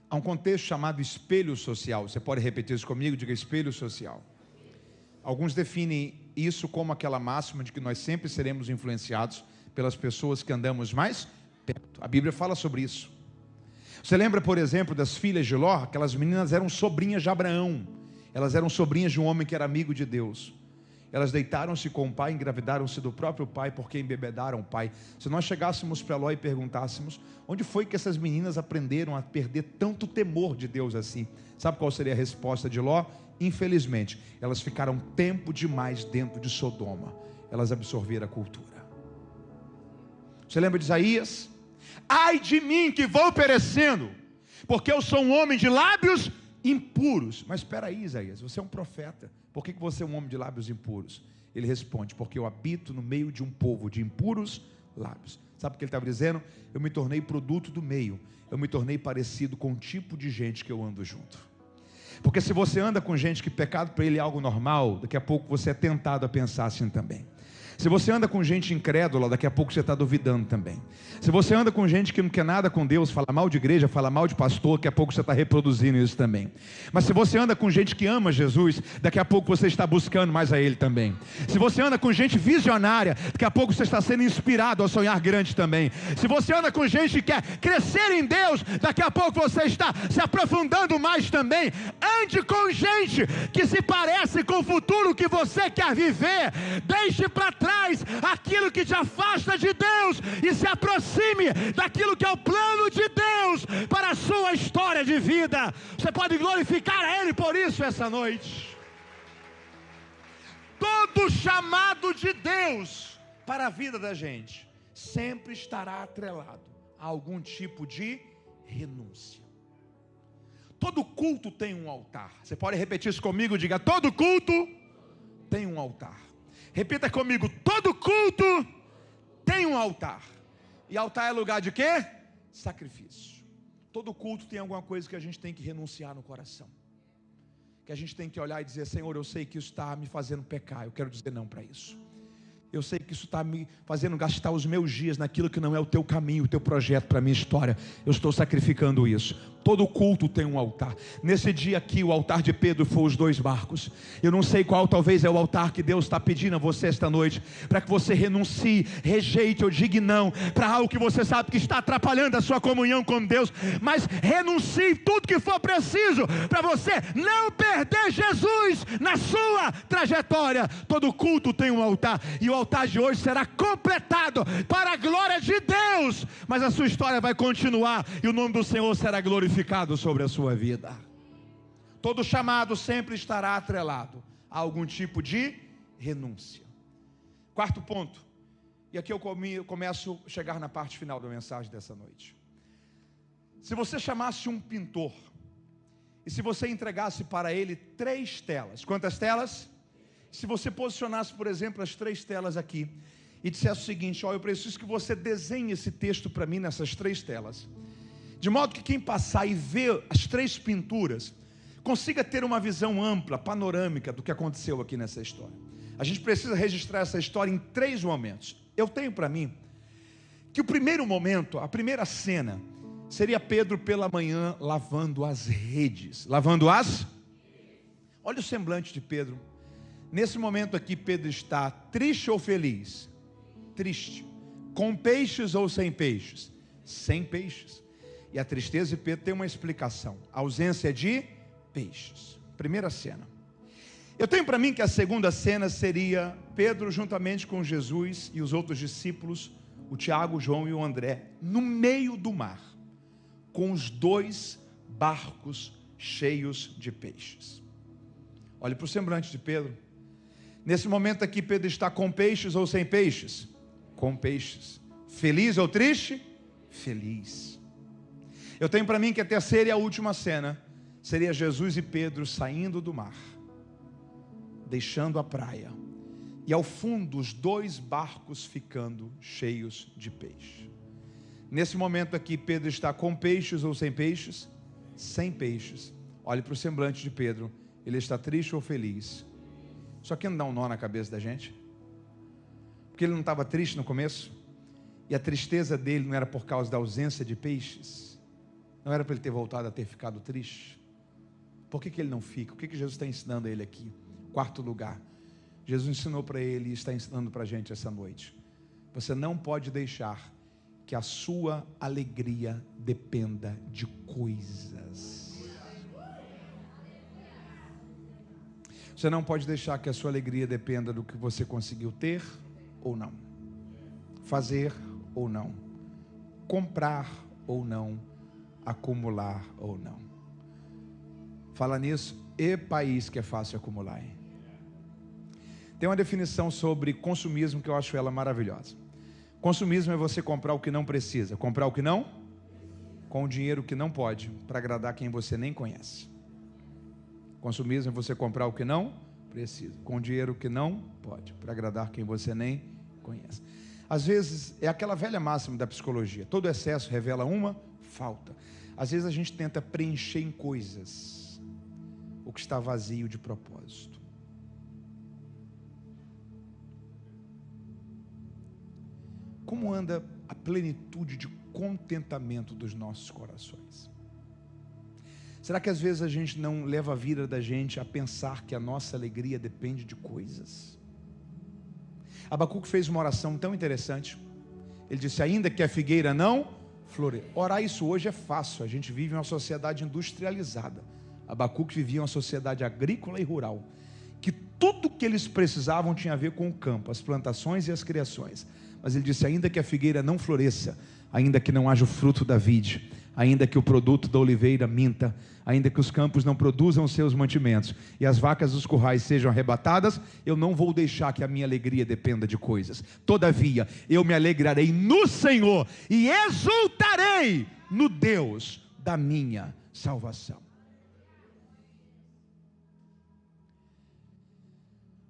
Há um contexto chamado espelho social. Você pode repetir isso comigo? Diga: espelho social. Alguns definem isso como aquela máxima de que nós sempre seremos influenciados pelas pessoas que andamos mais perto. A Bíblia fala sobre isso. Você lembra, por exemplo, das filhas de Ló? Aquelas meninas eram sobrinhas de Abraão. Elas eram sobrinhas de um homem que era amigo de Deus. Elas deitaram-se com o pai, engravidaram-se do próprio pai, porque embebedaram o pai. Se nós chegássemos para Ló e perguntássemos: onde foi que essas meninas aprenderam a perder tanto temor de Deus assim? Sabe qual seria a resposta de Ló? Infelizmente, elas ficaram tempo demais dentro de Sodoma. Elas absorveram a cultura. Você lembra de Isaías? Ai de mim que vou perecendo, porque eu sou um homem de lábios impuros. Mas espera aí, Isaías, você é um profeta. Por que você é um homem de lábios impuros? Ele responde: porque eu habito no meio de um povo de impuros lábios. Sabe o que ele estava dizendo? Eu me tornei produto do meio. Eu me tornei parecido com o tipo de gente que eu ando junto. Porque se você anda com gente que pecado para ele é algo normal, daqui a pouco você é tentado a pensar assim também. Se você anda com gente incrédula, daqui a pouco você está duvidando também. Se você anda com gente que não quer nada com Deus, fala mal de igreja, fala mal de pastor, daqui a pouco você está reproduzindo isso também. Mas se você anda com gente que ama Jesus, daqui a pouco você está buscando mais a Ele também. Se você anda com gente visionária, daqui a pouco você está sendo inspirado a sonhar grande também. Se você anda com gente que quer crescer em Deus, daqui a pouco você está se aprofundando mais também. Ande com gente que se parece com o futuro que você quer viver. Deixe para trás aquilo que te afasta de Deus e se aproxime daquilo que é o plano de Deus para a sua história de vida. Você pode glorificar a Ele por isso essa noite. Todo chamado de Deus para a vida da gente sempre estará atrelado a algum tipo de renúncia. Todo culto tem um altar. Você pode repetir isso comigo? Diga: todo culto tem um altar. Repita comigo: todo culto tem um altar. E altar é lugar de quê? Sacrifício. Todo culto tem alguma coisa que a gente tem que renunciar no coração, que a gente tem que olhar e dizer: Senhor, eu sei que isso está me fazendo pecar, eu quero dizer não para isso. Eu sei que isso está me fazendo gastar os meus dias naquilo que não é o teu caminho, o teu projeto para a minha história. Eu estou sacrificando isso. Todo culto tem um altar. Nesse dia aqui, o altar de Pedro foi os 2 barcos. Eu não sei qual talvez é o altar que Deus está pedindo a você esta noite, para que você renuncie, rejeite ou diga não para algo que você sabe que está atrapalhando a sua comunhão com Deus, mas renuncie tudo que for preciso para você não perder Jesus na sua trajetória. Todo culto tem um altar, e o altar de hoje será completado para a glória de Deus, mas a sua história vai continuar e o nome do Senhor será glorificado sobre a sua vida. Todo chamado sempre estará atrelado a algum tipo de renúncia. 4º ponto, e aqui eu começo a chegar na parte final da mensagem dessa noite. Se você chamasse um pintor, e se você entregasse para ele 3 telas, quantas telas? Se você posicionasse, por exemplo, as 3 telas aqui, e dissesse o seguinte: eu preciso que você desenhe esse texto para mim nessas 3 telas, de modo que quem passar e ver as 3 pinturas, consiga ter uma visão ampla, panorâmica do que aconteceu aqui nessa história. A gente precisa registrar essa história em 3 momentos. Eu tenho para mim que o primeiro momento, a primeira cena, seria Pedro pela manhã lavando as redes. Olha o semblante de Pedro. Nesse momento aqui, Pedro está triste ou feliz? Triste. Com peixes ou sem peixes? Sem peixes. E a tristeza de Pedro tem uma explicação: a ausência de peixes. Primeira cena. Eu tenho para mim que a segunda cena seria Pedro juntamente com Jesus e os outros discípulos, o Tiago, o João e o André, no meio do mar, com os 2 barcos cheios de peixes. Olhe para o semblante de Pedro. Nesse momento aqui, Pedro está com peixes ou sem peixes? Com peixes. Feliz ou triste? Feliz. Eu tenho para mim que a terceira e a última cena seria Jesus e Pedro saindo do mar, deixando a praia, e ao fundo os 2 barcos ficando cheios de peixe. Nesse momento aqui, Pedro está com peixes ou sem peixes? Sem peixes. Olhe para o semblante de Pedro. Ele está triste ou feliz? Só que não dá um nó na cabeça da gente, porque ele não estava triste no começo, e a tristeza dele não era por causa da ausência de peixes, não era para ele ter voltado a ter ficado triste. Por que ele não fica? O que Jesus está ensinando a ele aqui? 4º lugar, Jesus ensinou para ele e está ensinando para a gente essa noite: você não pode deixar que a sua alegria dependa de coisas. Você não pode deixar que a sua alegria dependa do que você conseguiu ter ou não, fazer ou não, comprar ou não, acumular ou não. Fala nisso, e país que é fácil acumular, hein? Tem uma definição sobre consumismo que eu acho ela maravilhosa. Consumismo é você comprar o que não precisa, comprar o que não, com o dinheiro que não pode, para agradar quem você nem conhece. Consumismo é você comprar o que não precisa, com o dinheiro que não pode, para agradar quem você nem conhece. Às vezes é aquela velha máxima da psicologia: todo excesso revela uma falta. Às vezes a gente tenta preencher em coisas o que está vazio de propósito. Como anda a plenitude de contentamento dos nossos corações? Será que às vezes a gente não leva a vida da gente a pensar que a nossa alegria depende de coisas? Abacuque fez uma oração tão interessante. Ele disse: ainda que a figueira não floresça. Orar isso hoje é fácil, a gente vive em uma sociedade industrializada. Abacuque vivia uma sociedade agrícola e rural, que tudo que eles precisavam tinha a ver com o campo, as plantações e as criações. Mas ele disse: ainda que a figueira não floresça, ainda que não haja o fruto da vide, ainda que o produto da oliveira minta, ainda que os campos não produzam os seus mantimentos e as vacas dos currais sejam arrebatadas, eu não vou deixar que a minha alegria dependa de coisas. Todavia, eu me alegrarei no Senhor e exultarei no Deus da minha salvação.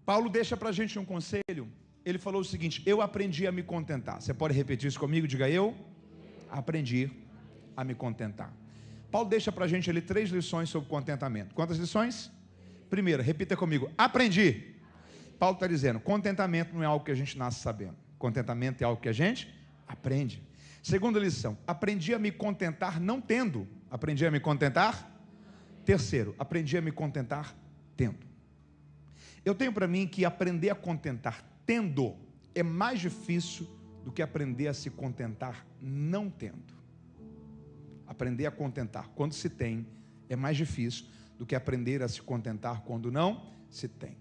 Paulo deixa para a gente um conselho. Ele falou o seguinte: eu aprendi a me contentar. Você pode repetir isso comigo? Diga: eu aprendi a me contentar. Paulo deixa para a gente ali 3 lições sobre contentamento. Quantas lições? Primeira, repita comigo: aprendi. Paulo está dizendo, contentamento não é algo que a gente nasce sabendo. Contentamento é algo que a gente aprende. Segunda lição, aprendi a me contentar não tendo. Aprendi a me contentar? Terceiro, aprendi a me contentar tendo. Eu tenho para mim que aprender a contentar tendo é mais difícil do que aprender a se contentar não tendo. Aprender a contentar quando se tem é mais difícil do que aprender a se contentar quando não se tem.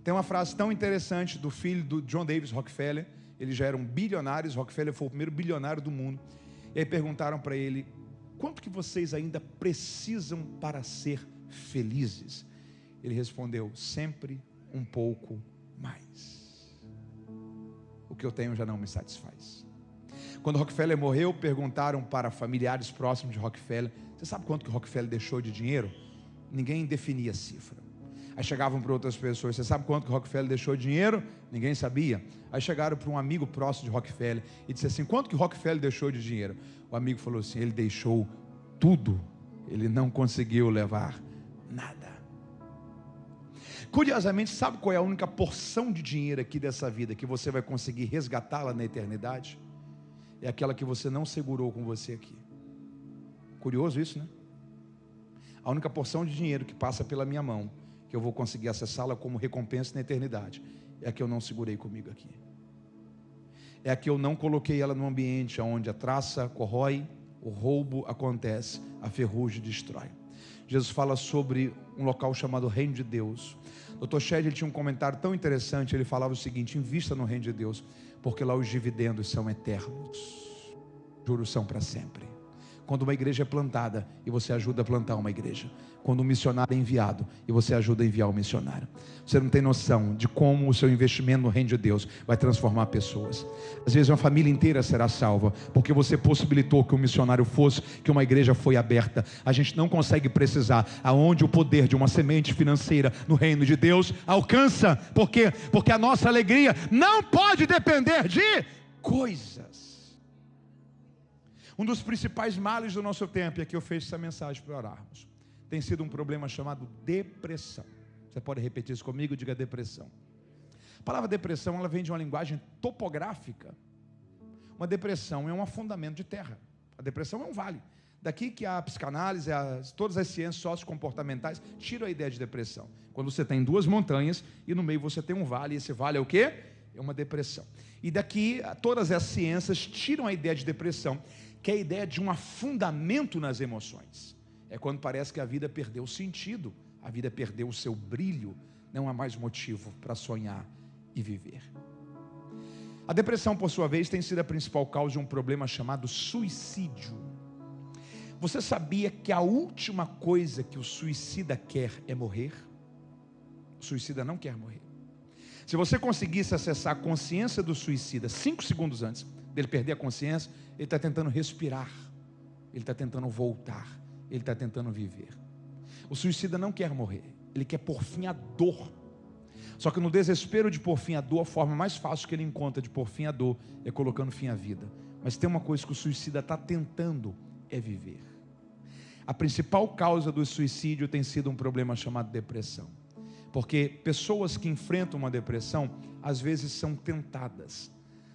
Tem uma frase tão interessante do filho do John Davis Rockefeller. Eles já eram bilionários. Rockefeller foi o primeiro bilionário do mundo. E aí perguntaram para ele, quanto que vocês ainda precisam para ser felizes? Ele respondeu, sempre um pouco mais. O que eu tenho já não me satisfaz. Quando Rockefeller morreu, perguntaram para familiares próximos de Rockefeller, você sabe quanto que Rockefeller deixou de dinheiro? Ninguém definia a cifra. Aí chegavam para outras pessoas, você sabe quanto que Rockefeller deixou de dinheiro? Ninguém sabia. Aí chegaram para um amigo próximo de Rockefeller e disse assim, quanto que Rockefeller deixou de dinheiro? O amigo falou assim, ele deixou tudo, ele não conseguiu levar nada. Curiosamente, sabe qual é a única porção de dinheiro aqui dessa vida que você vai conseguir resgatá-la na eternidade? É aquela que você não segurou com você aqui. Curioso isso, né? A única porção de dinheiro que passa pela minha mão, que eu vou conseguir acessá-la como recompensa na eternidade, é a que eu não segurei comigo aqui. É a que eu não coloquei ela num ambiente onde a traça corrói, o roubo acontece, a ferrugem destrói. Jesus fala sobre um local chamado Reino de Deus. Dr. Shedd tinha um comentário tão interessante, ele falava o seguinte, invista no Reino de Deus, porque lá os dividendos são eternos, juros são para sempre. Quando uma igreja é plantada e você ajuda a plantar uma igreja, quando um missionário é enviado e você ajuda a enviar um missionário, você não tem noção de como o seu investimento no reino de Deus vai transformar pessoas. Às vezes uma família inteira será salva porque você possibilitou que um missionário fosse, que uma igreja foi aberta. A gente não consegue precisar aonde o poder de uma semente financeira no reino de Deus alcança. Por quê? Porque a nossa alegria não pode depender de coisas. Um dos principais males do nosso tempo, e aqui eu fecho essa mensagem para orarmos, tem sido um problema chamado depressão. Você pode repetir isso comigo? Diga depressão. A palavra depressão, ela vem de uma linguagem topográfica. Uma depressão é um afundamento de terra. A depressão é um vale. Daqui que a psicanálise, todas as ciências sociocomportamentais tiram a ideia de depressão. Quando você tem duas montanhas e no meio você tem um vale, e esse vale é o quê? É uma depressão. E daqui todas as ciências tiram a ideia de depressão, que é a ideia de um afundamento nas emoções. É quando parece que a vida perdeu o sentido, a vida perdeu o seu brilho, não há mais motivo para sonhar e viver. A depressão, por sua vez, tem sido a principal causa de um problema chamado suicídio. Você sabia que a última coisa que o suicida quer é morrer? O suicida não quer morrer. Se você conseguisse acessar a consciência do suicida 5 segundos antes dele perder a consciência, ele está tentando respirar, ele está tentando voltar, ele está tentando viver. O suicida não quer morrer, ele quer pôr fim à dor. Só que no desespero de pôr fim à dor, a forma mais fácil que ele encontra de pôr fim à dor é colocando fim à vida. Mas tem uma coisa que o suicida está tentando, é viver. A principal causa do suicídio tem sido um problema chamado depressão. Porque pessoas que enfrentam uma depressão, às vezes são tentadas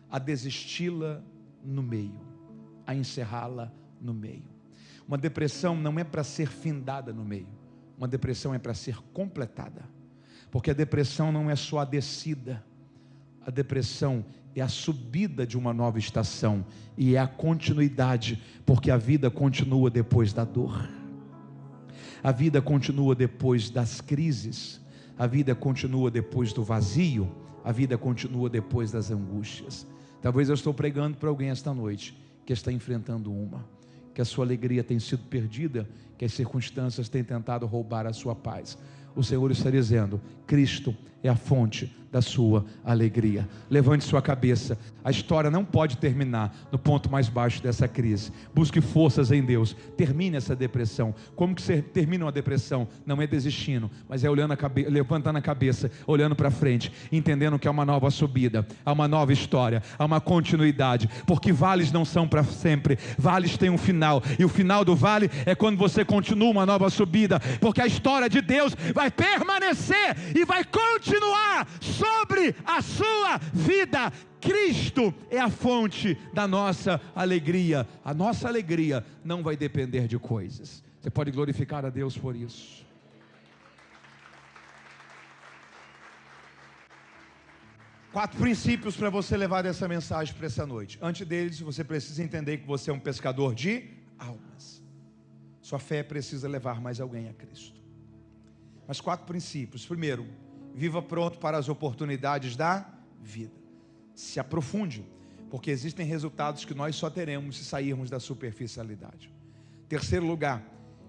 a desisti-la no meio, a encerrá-la no meio. Uma depressão não é para ser findada no meio, uma depressão é para ser completada, porque a depressão não é só a descida, a depressão é a subida de uma nova estação, e é a continuidade, porque a vida continua depois da dor, a vida continua depois das crises, a vida continua depois do vazio, a vida continua depois das angústias. Talvez eu estou pregando para alguém esta noite que está enfrentando que a sua alegria tem sido perdida, que as circunstâncias têm tentado roubar a sua paz. O Senhor está dizendo, Cristo é a fonte da sua alegria. Levante sua cabeça. A história não pode terminar no ponto mais baixo dessa crise. Busque forças em Deus. Termine essa depressão. Como que você termina uma depressão? Não é desistindo, mas é olhando levantando a cabeça, olhando para frente, entendendo que há uma nova subida, há uma nova história, há uma continuidade, porque vales não são para sempre, vales têm um final, e o final do vale é quando você continua uma nova subida, porque a história de Deus vai permanecer e vai continuar sobre Ele a sua vida. Cristo é a fonte da nossa alegria. A nossa alegria não vai depender de coisas. Você pode glorificar a Deus por isso. Quatro princípios para você levar essa mensagem para essa noite. Antes deles, você precisa entender que você é um pescador de almas. Sua fé precisa levar mais alguém a Cristo. Mas 4 princípios. Primeiro, viva pronto para as oportunidades da vida. Se aprofunde, porque existem resultados que nós só teremos se sairmos da superficialidade. Terceiro lugar,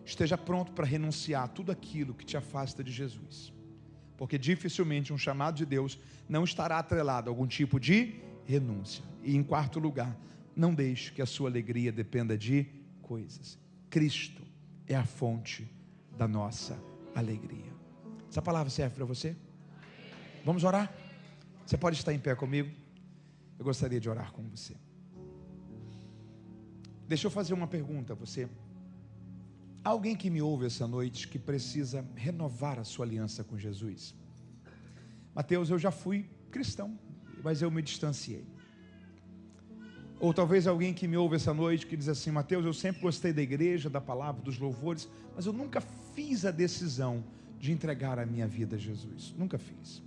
esteja pronto para renunciar a tudo aquilo que te afasta de Jesus. Porque dificilmente um chamado de Deus não estará atrelado a algum tipo de renúncia. E em quarto lugar, não deixe que a sua alegria dependa de coisas. Cristo é a fonte da nossa alegria. Essa palavra serve para você? Vamos orar? Você pode estar em pé comigo? Eu gostaria de orar com você. Deixa eu fazer uma pergunta a você. Há alguém que me ouve essa noite que precisa renovar a sua aliança com Jesus? Mateus, eu já fui cristão, mas eu me distanciei. Ou talvez alguém que me ouve essa noite que diz assim: Mateus, eu sempre gostei da igreja, da palavra, dos louvores, mas eu nunca fiz a decisão de entregar a minha vida a Jesus. Nunca fiz.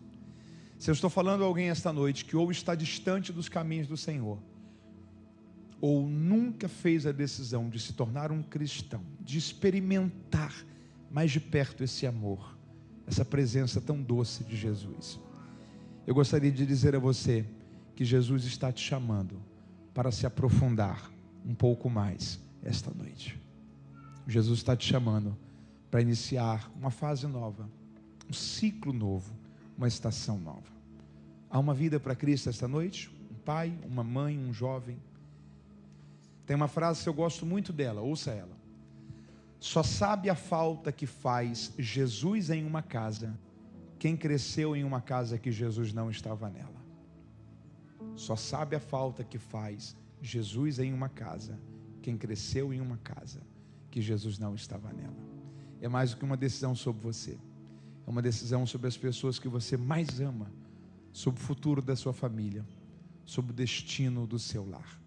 Se eu estou falando a alguém esta noite que ou está distante dos caminhos do Senhor, ou nunca fez a decisão de se tornar um cristão, de experimentar mais de perto esse amor, essa presença tão doce de Jesus, eu gostaria de dizer a você que Jesus está te chamando para se aprofundar um pouco mais esta noite. Jesus está te chamando para iniciar uma fase nova, um ciclo novo, uma estação nova. Há uma vida para Cristo esta noite? Um pai, uma mãe, um jovem. Tem uma frase que eu gosto muito dela, ouça ela. Só sabe a falta que faz Jesus em uma casa quem cresceu em uma casa que Jesus não estava nela. Só sabe a falta que faz Jesus em uma casa quem cresceu em uma casa que Jesus não estava nela. É mais do que uma decisão sobre você. É uma decisão sobre as pessoas que você mais ama, sobre o futuro da sua família, sobre o destino do seu lar.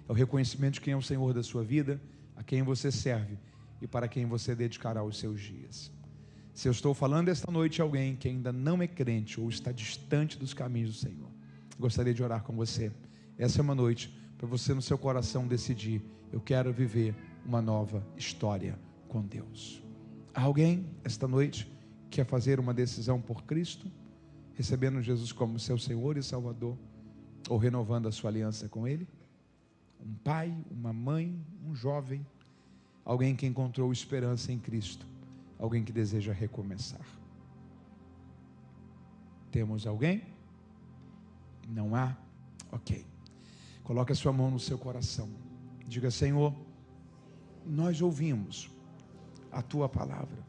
É o reconhecimento de quem é o Senhor da sua vida, a quem você serve e para quem você dedicará os seus dias. Se eu estou falando esta noite a alguém que ainda não é crente ou está distante dos caminhos do Senhor, gostaria de orar com você. Essa é uma noite para você no seu coração decidir: eu quero viver uma nova história com Deus. Há alguém esta noite que quer fazer uma decisão por Cristo, recebendo Jesus como seu Senhor e Salvador, ou renovando a sua aliança com Ele? Um pai, uma mãe, um jovem, alguém que encontrou esperança em Cristo, alguém que deseja recomeçar. Temos alguém? Não há? Ok. Coloque a sua mão no seu coração. Diga: Senhor, nós ouvimos a Tua palavra.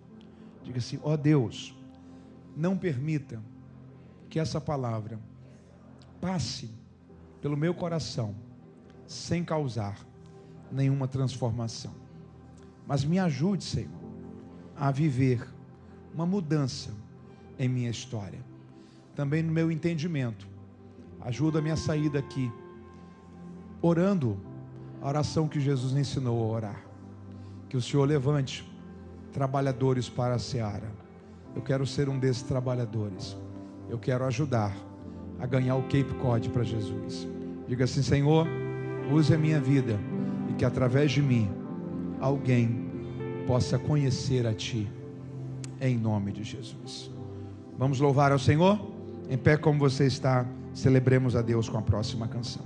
Diga assim: ó Deus, não permita que essa palavra passe pelo meu coração sem causar nenhuma transformação. Mas me ajude, Senhor, a viver uma mudança em minha história. Também no meu entendimento, ajuda-me a sair daqui orando a oração que Jesus ensinou a orar. Que o Senhor levante trabalhadores para a seara. Eu quero ser um desses trabalhadores. Eu quero ajudar a ganhar o Cape Cod para Jesus. Diga assim: Senhor, use a minha vida e que através de mim alguém possa conhecer a Ti, em nome de Jesus. Vamos louvar ao Senhor? Em pé como você está, celebremos a Deus com a próxima canção.